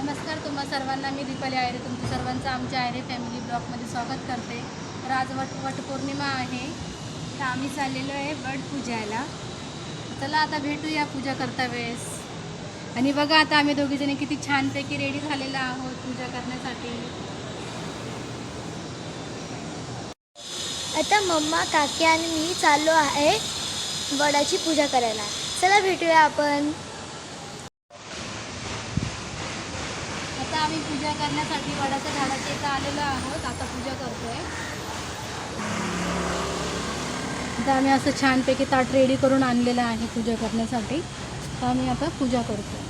नमस्कार तुम्हा सर्वांना, मी दीपाली आयरे तुमच्या सर्वांचं आमच्या आयरे फॅमिली ब्लॉगमध्ये स्वागत करते। तर आज वटपौर्णिमा आहे, तर आम्ही चाललेलो आहे वट पूजायला। चला आता भेटूया पूजा करता वेळेस। आणि बघा आता आम्ही दोघीजणी किती छानपैकी रेडी झालेलो आहोत पूजा करण्यासाठी। आता मम्मा, काकी आणि मी चाललो आहे वडाची पूजा करायला। चला भेटूया आपण। आता आम्ही पूजा करण्यासाठी वडाच्या झाडाच्या इथं आलेलो आहोत। आता पूजा करतोय। आता आम्ही असं छानपैकी ताट रेडी करून आणलेलं आहे पूजा करण्यासाठी। तर आम्ही आता पूजा करतोय।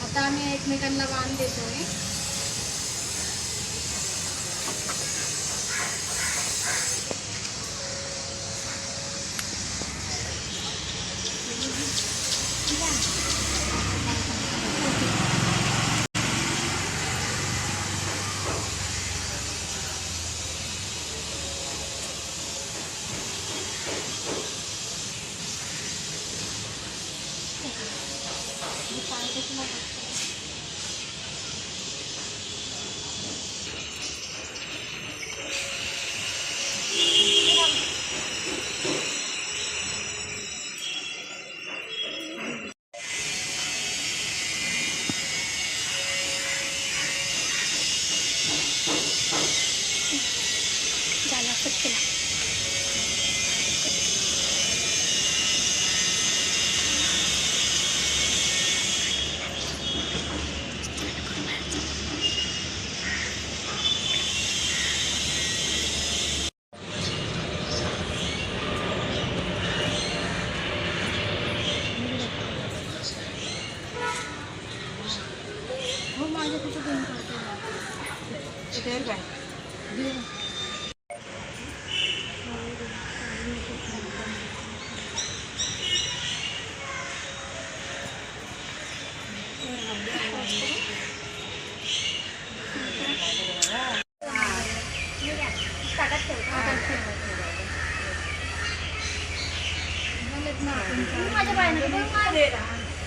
आता आम्ही एकमेकांना वाण देतोय. झाला पटकन. हो माझ्या कुठं घेऊन पडते काय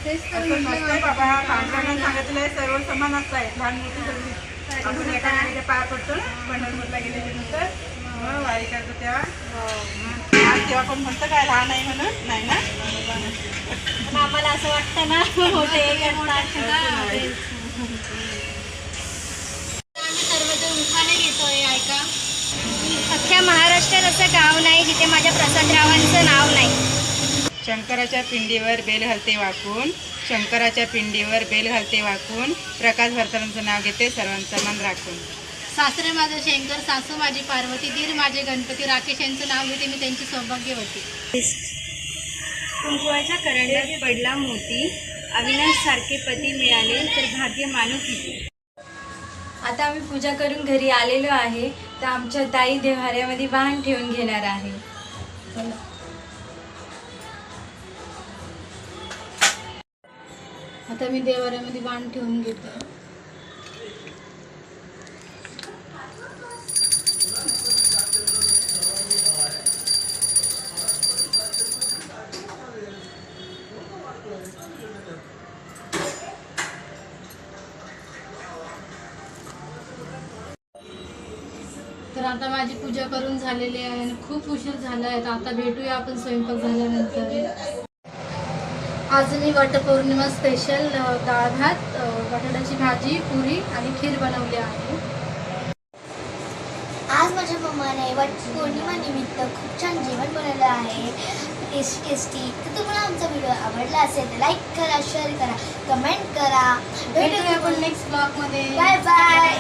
तेच तर असं म्हटलं नसतंय बाबा. पांडुरंगाने सांगितलंय सर्व समान असतायत, लहान मोठी सगळी. आपण एकामेकाच्या पाया पडतो ना पंढरपूरला गेल्याच्या नंतर, मग वारी करतो तेव्हा. आज तेव्हा पण म्हणतं काय लहान आहे म्हणून, नाही ना. पण आम्हाला असं वाटतं ना मोठे आम्ही सर्वजण उखाणे घेतोय. ऐका, अख्ख्या महाराष्ट्रात असं गाव नाही जिथे माझ्या प्रसादरावांचं नाव नाही. शंकराच्या पिंडीवर बेल घालते वाकून, शंकराच्या पिंडीवर बेल घालते वाकून, प्रकाश भरतांचं नाव घेते सर्वांचं मन राखून. सासरे माझं शंकर, सासू माझी पार्वती, दीर माझे गणपती, राकेश यांचं नाव घेते मी त्यांची सौभाग्यवती. कुंकवाच्या करंड्यात पडला मोती, अविनाश सारखे पती मिळाले तर भाग्य मानू किती. आता आम्ही पूजा करून घरी आलेलो आहे, तर आमच्या ताई देव्हाऱ्यामध्ये वाहन ठेवून घेणार आहे. आता मी देवाऱ्यामध्ये वाण ठेवून घेते. तर आता माझी पूजा करून झालेली आहे आणि खूप उशीर झाला आहे. तर आता भेटूया आपण स्वयंपाक झाल्यानंतर. आज मी वटपौर्णिमा स्पेशल डाळ भात, बटाट्याची भाजी, पुरी आणि खीर बनवली आहे. आज माझ्या मम्माने वटपौर्णिमा निमित्त खूप छान जेवण बनवलं आहे, टेस्टी. तर तुम्हाला आमचा व्हिडिओ आवडला असेल तर लाईक करा, शेअर करा, कमेंट करा. भेटूया आपण नेक्स्ट ब्लॉगमध्ये. Bye bye.